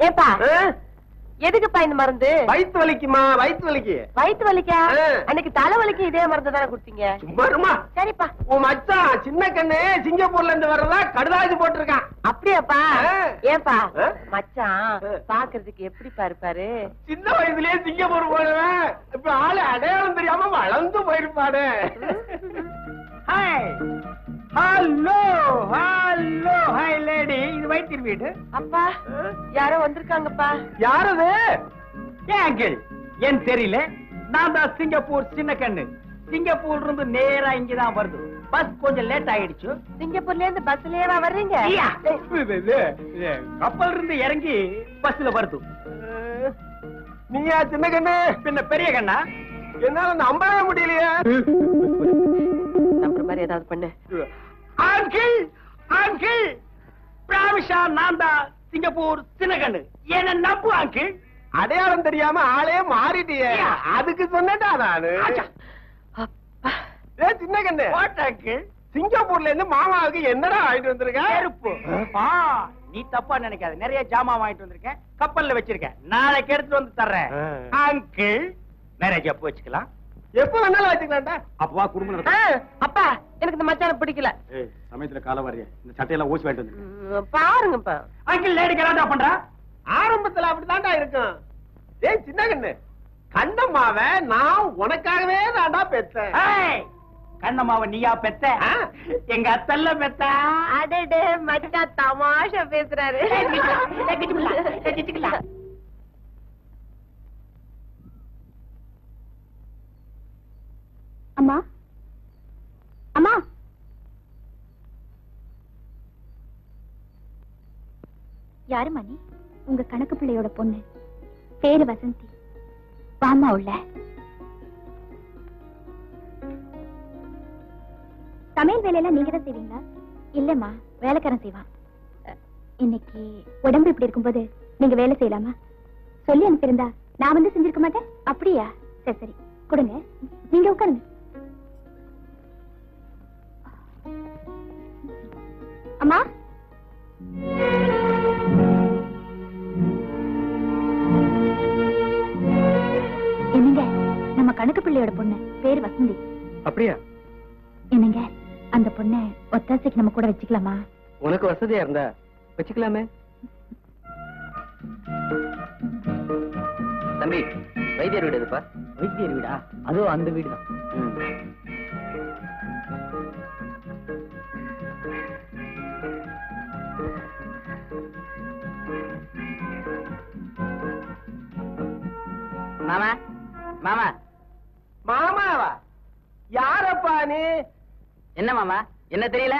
ஏப்பா எதுக்குப்பா இந்த மருந்து? வயிற்று வலிக்குமா? வயிற்று வலிக்கு. வயிற்று வலிக்கா? அன்னைக்கு தலை வலிக்கு இதே மருந்து தானே கொடுத்தீங்க. வருமா? சரிப்பா. உன் மச்சான் சின்ன கண்ணு சிங்கப்பூர்ல இருந்து வர்றதா கடுதாசி போட்டிருக்கான். அப்படியாப்பா? ஏப்பா மச்சான் பாக்குறதுக்கு எப்படிப்பா இருப்பாரு? சின்ன வயசுலயே சிங்கப்பூர் போடுவேன். இப்ப ஆளு அடையாளம் தெரியாம வளர்ந்து போயிருப்பாரு. ஹலோ ஹலோ ஹாய் லேடி, இது வைத்திரு வீடு. அப்பா யாரோ வந்திருக்காங்கப்பா. யாரது? ஏன் அங்கிள் ஏன் தெரியல? நான் தான் சிங்கப்பூர் சின்ன கண்ணு. சிங்கப்பூர்ல இருந்து நேரா இங்கதான் வருது. பஸ் கொஞ்சம் லேட் ஆயிடுச்சு. சிங்கப்பூர்ல இருந்து பஸ்லயேவா வர்றீங்க? கப்பல் இருந்து இறங்கி பஸ்ல வருது. நீயா சின்ன கண்ணு? பின்ன பெரிய கண்ணா? என்னால நம்பவே முடியலையா? நம்புற மாதிரி ஏதாவது பண்ணு. அங்கிள் அங்கிள் பிராமிஷா நான் தான் சிங்கப்பூர் சின்ன கண்ணு. என்ன நம்பு அங்கிள். அடையாளம் தெரியாம ஆளே மாறிட்டியே, அதுக்கு சொன்னேன்டா நானு. சின்ன கண்ணு அங்கிள், சிங்கப்பூர்ல இருந்து மாமாவுக்கு என்னடா வாங்கிட்டு வந்திருக்க? செருப்பு. நீ தப்பா நினைக்காத, நிறைய ஜாமான் வாங்கிட்டு வந்திருக்கேன், கப்பல்ல வச்சிருக்கேன், நாளைக்கு எடுத்துட்டு வந்து தர்றேன். அங்கிள் மேரேஜ் எப்போ வச்சுக்கலாம்? எப்ப வேணாலும் வச்சுக்கலாம்டா. அப்பவா குடும்பம். அப்பா எனக்கு இந்த மச்சான பிடிக்கல. சமயத்துல கால வரைய இந்த சட்டையெல்லாம் ஊசி வாங்கிட்டு வந்து பாருங்கப்பா. அங்கிள் லேடி கலாட்டா பண்றா. ஆரம்பத்துல அப்படிதான்டா இருக்கும். ஏய் சின்ன கண்ணு, கண்ணம்மாவை நான் உனக்காகவே தான்டா பெத்தேன். கண்ணம்மாவை நீயா பெத்த? எங்க அத்தல்ல பெத்த. அடடே மச்சான் தமாஷா பேசுறாரு. அம்மா அம்மா, யாரு மணி? உங்க கணக்கு பிள்ளையோட பொண்ணு, பேரு வசந்தி. வாமா உள்ள. சமையல் வேலையெல்லாம் நீங்க தான் செய்வீங்களா? இல்லம்மா, வேலைக்காரன் செய்வான். இன்னைக்கு உடம்பு இப்படி இருக்கும்போது நீங்க வேலை செய்யலாமா? சொல்லி அனுப்பியிருந்தா நான் வந்து செஞ்சிருக்க மாட்டேன். அப்படியா? சரி சரி கொடுங்க, நீங்க உட்காருங்க. அம்மா, என்னங்க நம்ம கணக்கு பிள்ளையோட பொண்ணு, பேரு வசந்தி. அப்படியா? என்னங்க அந்த பொண்ணை ஒத்தாசைக்கு நம்ம கூட வச்சுக்கலாமா? உனக்கு வசதியா இருந்தா வச்சுக்கலாமே. தம்பி, வைத்தியர் வீடு எதுப்பா? வைத்தியர் வீடா? அதோ அந்த வீடுதான். மாமா மாமா. மாமாவா? யாரப்பா நீ? என்ன மாமா, என்ன தெரியல?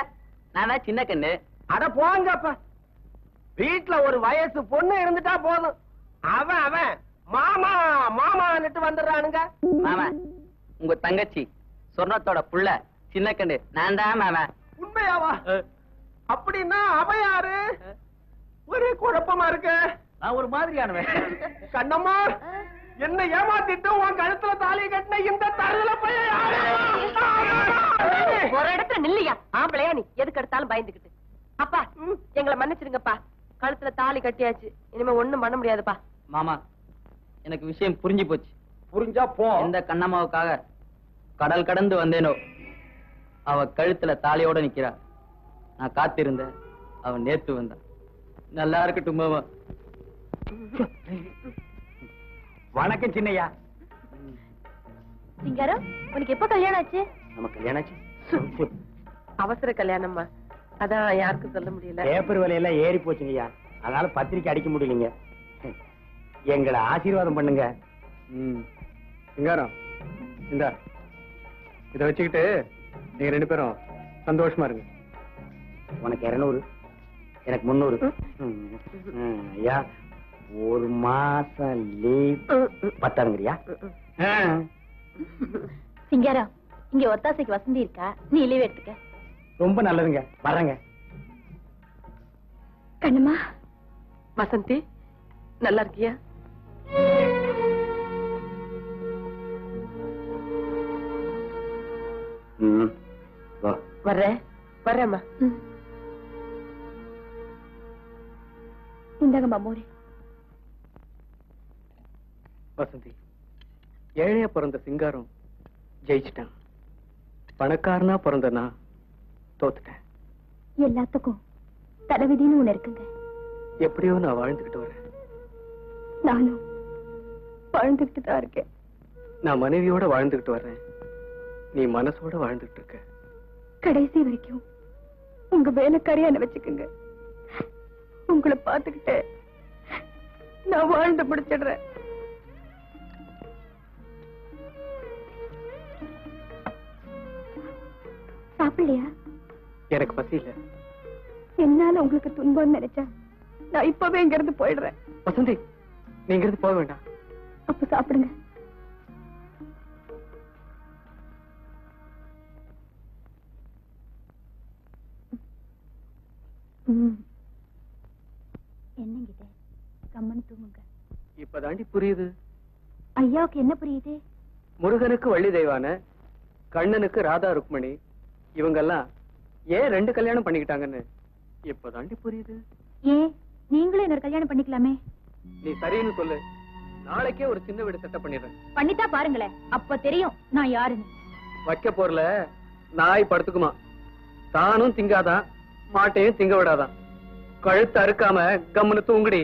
நான் தான் சின்ன கண்ணு. அட போங்கப்பா, வீட்டுல ஒரு வயசு பொண்ணு இருந்துட்டா போதும், அவன் அவன் மாமா மாமான்னுட்டு வந்துடுறானுங்க. மாமா, உங்க தங்கச்சி சொர்ணத்தோட புள்ள சின்ன கண்ணு நான் தான் மாமா. உண்மையாவா? அப்படின்னா அவ யாரு? ஒரே குழப்பமா இருக்கு. நான் ஒரு மாதிரியானவன். கண்ணம்மா, என்ன ஏமாத்திட்டு உன் கழுத்துல தாலி கட்டின இந்த தருதல பையன் யாரு? ஒரு இடத்துல நில்லையா? ஆம்பளையா நீ எதுக்கு எடுத்தாலும் பயந்துகிட்டு. அப்பா எங்களை மன்னிச்சிருங்கப்பா, கழுத்துல தாலி கட்டியாச்சு, இனிமே ஒண்ணும் பண்ண முடியாதுப்பா. மாமா, எனக்கு விஷயம் புரிஞ்சு போச்சு. புரிஞ்சா போ. எந்த கண்ணம்மாவுக்காக கடல் கடந்து வந்தேனோ அவ கழுத்துல தாலியோட நிக்கிறா. நான் காத்திருந்தேன், அவன் நேத்து வந்தான். நல்லா இருக்கட்டும் மாமா. வணக்கம் சின்னையா. சிங்காரம், உனக்கு எப்ப கல்யாணம் ஆச்சு? நம்ம கல்யாணம் ஆச்சு. அவசர கல்யாணம்மா, அதான் யாருக்கும் சொல்ல முடியல. பேப்பர் விலையெல்லாம் ஏறி போச்சுங்கய்யா, அதனால பத்திரிக்கை அடிக்க முடியலீங்க. எங்களை ஆசீர்வாதம் பண்ணுங்க. சிங்காரம், இந்த இத வச்சுக்கிட்டு நீங்க 2 பேரும் சந்தோஷமா இருங்க. உனக்கு 200, எனக்கு 300. ஐயா, ஒரு மாசம் லீவ் பத்தாதுங்கறியா? சிங்காரம், இங்க ஒத்தாசைக்கு வசந்தி இருக்கா, நீ லீவ் எடுத்துக்க. ரொம்ப நல்லதுங்க, வரேங்க. கண்ணம்மா. வசந்தி, நல்லா இருக்கியா? வர்றேன் வர்றேம்மா. இந்தாங்கம்மா மோரே. வசந்தி, ஏழையா பிறந்த சிங்காரம் ஜெயிச்சிட்டான். பணக்காரனா பிறந்த நான் தோத்துட்டேன். எல்லாத்துக்கும் தலைவிதின்னு ஒண்ணு இருக்குங்க. எப்படியோ நான் வாழ்ந்துகிட்டு வரேன். நானும் வாழ்ந்துகிட்டு தான் இருக்கேன். நான் மனைவியோட வாழ்ந்துகிட்டு வர்றேன். நீ மனசோட வாழ்ந்துகிட்டு இருக்க. கடைசி வரைக்கும் உங்க வேலைக்காரியா வச்சுக்குங்க. உங்களை பார்த்துக்கிட்டு நான் வாழ்ந்து முடிச்சிடுறேன். சாப்பிடலையா? எனக்கு பசி இல்ல. என்னால உங்களுக்கு துன்பம்னு நினைச்சா நான் இப்பவே இங்க இருந்து போயிடுறேன். வசந்தி, நீங்க இருந்து போக வேண்டாம். அப்ப சாப்பிடுங்க. என்னங்கிட்ட கம்மன் தூங்குங்க. இப்பதாண்டி புரியுது. ஐயாவுக்கு என்ன புரியுது? முருகனுக்கு வள்ளி தெய்வான, கண்ணனுக்கு ராதா ருக்மணி, இவங்கெல்லாம் ஏன் 2 கல்யாணம் பண்ணிக்கிட்டாங்கன்னு இப்பதாண்டி புரியுது. ஏன் நீங்களும் இன்னொரு கல்யாணம் பண்ணிக்கலாமே? நீ சரின்னு சொல்லு. நாளைக்கே ஒரு சின்ன வீடு செட்டப் பண்ணிடுறேன். பண்ணிட்டா பாருங்களேன், அப்ப தெரியும் நான் யாருன்னு. வைக்க போறல நாய் படுத்துக்குமா. தானும் திங்காதான், மாட்டையும் திங்க விடாதான். கழுத்து அறுக்காம கம்முன்னு தூங்குடி.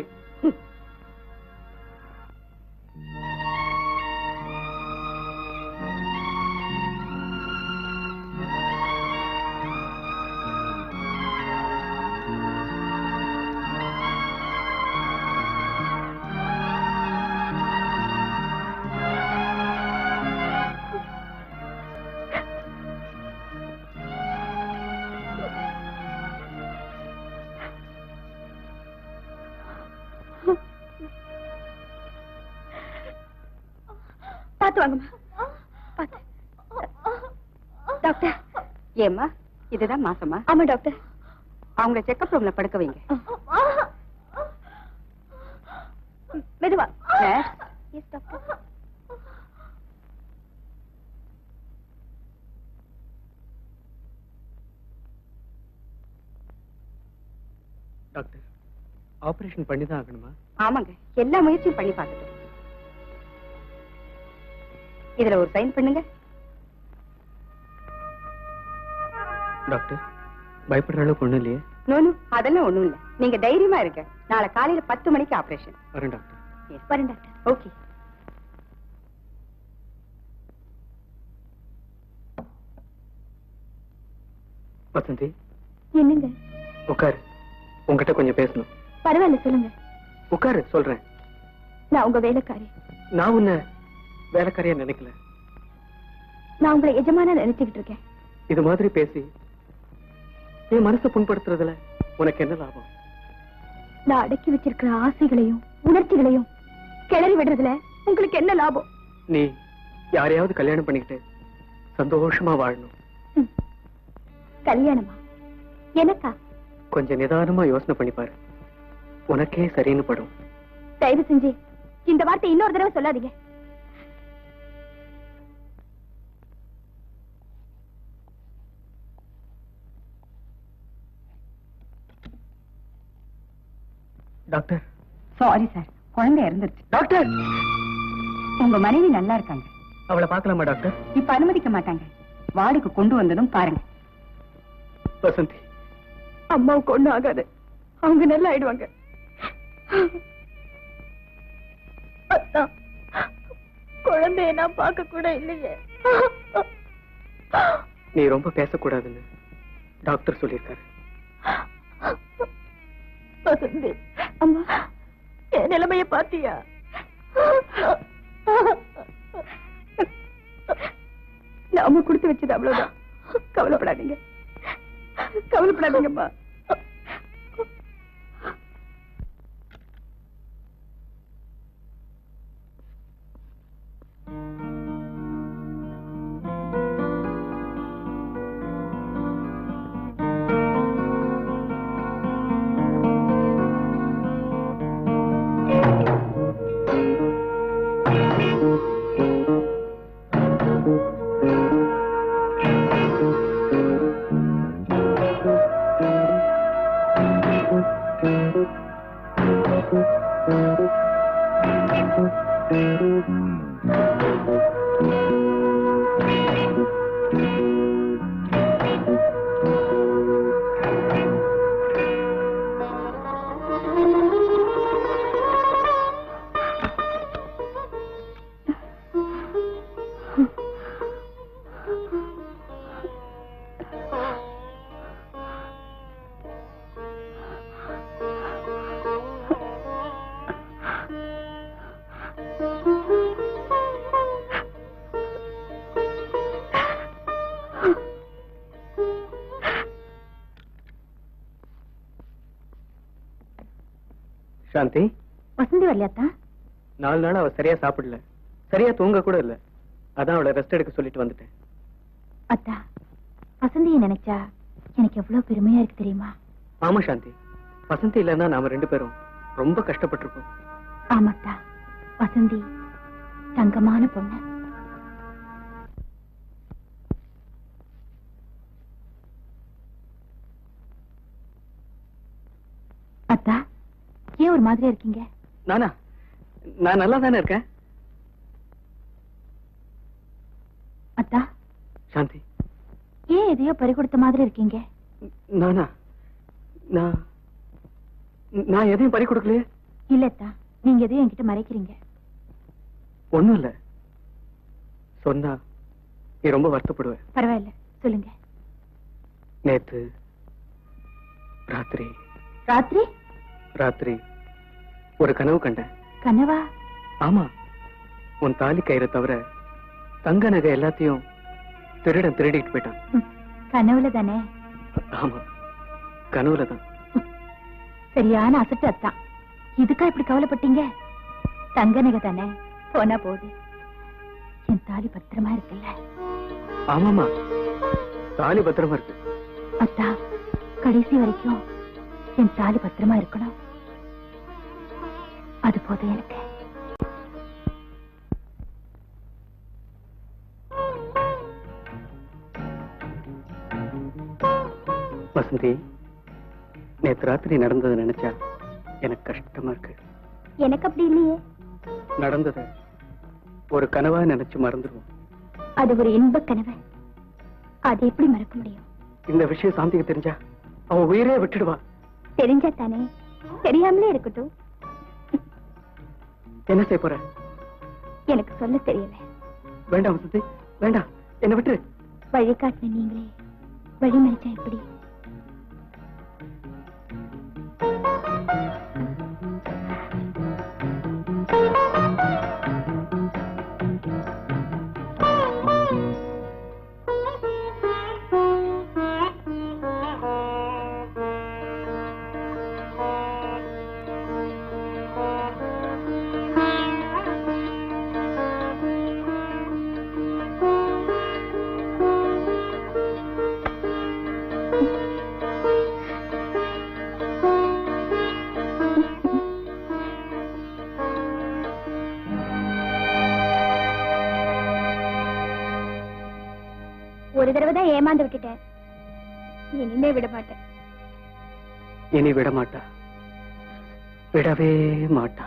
பாத்து வாங்கம்மா. பாத்து. டாக்டர். ஏம்மா, இதுதான் மாசமா? ஆமா டாக்டர். அவங்க செக்கப் ரூம்ல படுக்க வைங்க. மெதுவா. Yes doctor. டாக்டர், ஆபரேஷன் பண்ணிதான் ஆகணுமா? ஆமாங்க, எல்லா முயற்சியும் பண்ணி பார்த்துட்டோம். இதுல ஒரு சைன் பண்ணுங்க. டாக்டர், பயப்படுற அளவுக்கு ஒண்ணும் இல்லையே? நோனு, அதெல்லாம் ஒண்ணும் இல்ல. நீங்க தைரியமா இருக்க. நாளை காலையில 10 மணிக்கு ஆபரேஷன். வரேன் டாக்டர். வரேன் டாக்டர். ஓகே. வசந்தி, என்னங்க? உட்காரு. உங்ககிட்ட கொஞ்சம் பேசணும். பரவாயில்ல, சொல்லுங்க. உட்காரு, சொல்றேன். நான் உங்க வேலைக்காரி. நான் உன்னை வேலைக்காரியா நினைக்கல. நான் உங்களை எஜமானா நினைச்சுக்கிட்டு இருக்கேன். இது மாதிரி பேசி என் மனசை புண்படுத்துறதுல உனக்கு என்ன லாபம்? நான் அடக்கி வச்சிருக்கிற ஆசைகளையும் உணர்ச்சிகளையும் கிளறி விடுறதுல உங்களுக்கு என்ன லாபம்? நீ யாரையாவது கல்யாணம் பண்ணிக்கிட்டு சந்தோஷமா வாழணும். கல்யாணமா? எனக்கா? கொஞ்சம் நிதானமா யோசனை பண்ணி பாரு. உனக்கே சரின்னு படும். தயவு செஞ்சு இந்த வார்த்தை இன்னொரு தடவை சொல்லாதீங்க. டாக்டர். சாரி சார், குழந்தை இறந்துருச்சு. டாக்டர், உங்க மனைவி நல்லா இருக்காங்க. அவளை பார்க்கலாமா டாக்டர்? இப்ப அனுமதிக்க மாட்டாங்க. வார்டுக்கு கொண்டு வந்ததும் பாருங்க. வசந்தி, அம்மாவுக்கு ஒண்ணும் ஆகாது. அவங்க நல்லா ஆயிடுவாங்க. குழந்தைய நான் பார்க்க கூட இல்லையே. நீ ரொம்ப பேசக்கூடாதுன்னு டாக்டர் சொல்லியிருக்காரு. வசந்தி, அம்மா, என் நிலைமைய பாத்தியா? நாம கொடுத்து வச்சது அவ்வளவுதான். கவலைப்படாதீங்க, கவலைப்படாதீங்கம்மா. சாந்தி, வசந்தி வரலையாத்தா? 4 நாள் அவ சரியா சாப்பிடல, சரியா தூங்க கூட இல்ல. அதான் அவளை ரெஸ்ட் எடுக்க சொல்லிட்டு வந்துட்டேன். அத்தா, வசந்தியை நினைச்சா எனக்கு எவ்வளவு பெருமையா இருக்கு தெரியுமா? ஆமா சாந்தி, வசந்தி இல்லைன்னா நாம 2 பேரும் ரொம்ப கஷ்டப்பட்டிருப்போம். ஆமாத்தா, வசந்தி தங்கமான பொண்ணு. அத்தா, ஏன் ஒரு மாதிரியா இருக்கீங்க? நான் நல்லா தானே இருக்கேன். அத்தா, சாந்தி, ஏன் எதையோ பறி கொடுத்த மாதிரி இருக்கீங்க? நானா? நான் எதையும் பறி கொடுக்கலையே. இல்லத்தா, நீங்க எதையும் என்கிட்ட மறைக்கிறீங்க. ஒண்ணும் இல்ல, சொன்னா நீ ரொம்ப வருத்தப்படுவேன். பரவாயில்ல, சொல்லுங்க. நேத்து ராத்திரி ராத்திரி ராத்திரி ஒரு கனவு கண்டேன். கனவா? ஆமா, உன் தாலி கயிறை தவிர தங்க நகை எல்லாத்தையும் திருடன் திருடிட்டு போயிட்டான். கனவுல தானே? ஆமா, கனவுலதான். சரியான அசட்டு அத்தான். இதுக்கா இப்படி கவலைப்பட்டீங்க? தங்க நகை தானே, போனா போகுது. என் தாலி பத்திரமா இருக்குல்ல? ஆமாமா, தாலி பத்திரமா இருக்கு. அத்தா, கடைசி வரைக்கும் என் தாலி பத்திரமா இருக்கணும். அது போதும் எனக்கு. வசந்தி, நேத்து ராத்திரி நடந்ததை நினைச்சா எனக்கு கஷ்டமா இருக்கு. எனக்கு அப்படி இல்லையே. நடந்ததை ஒரு கனவா நினைச்சு மறந்துடுவோம். அது ஒரு இன்ப கனவு. அது எப்படி மறக்க முடியும்? இந்த விஷயம் சாந்திக்கு தெரிஞ்சா அவன் உயிரே விட்டுடுவா. தெரிஞ்சா தானே, தெரியாமலே இருக்கட்டும். என்ன செய்ய போற? எனக்கு சொல்ல தெரியல. வேண்டாம் வசந்தி, வேண்டாம், என்ன விட்டு. வழிகாட்டின நீங்களே வழி மறிச்சா எப்படி? ஒரு தடவை தான் ஏமாந்து விட்டுட்டேன். இனிமே விட மாட்டேன். இனி விட மாட்டா, விடவே மாட்டா.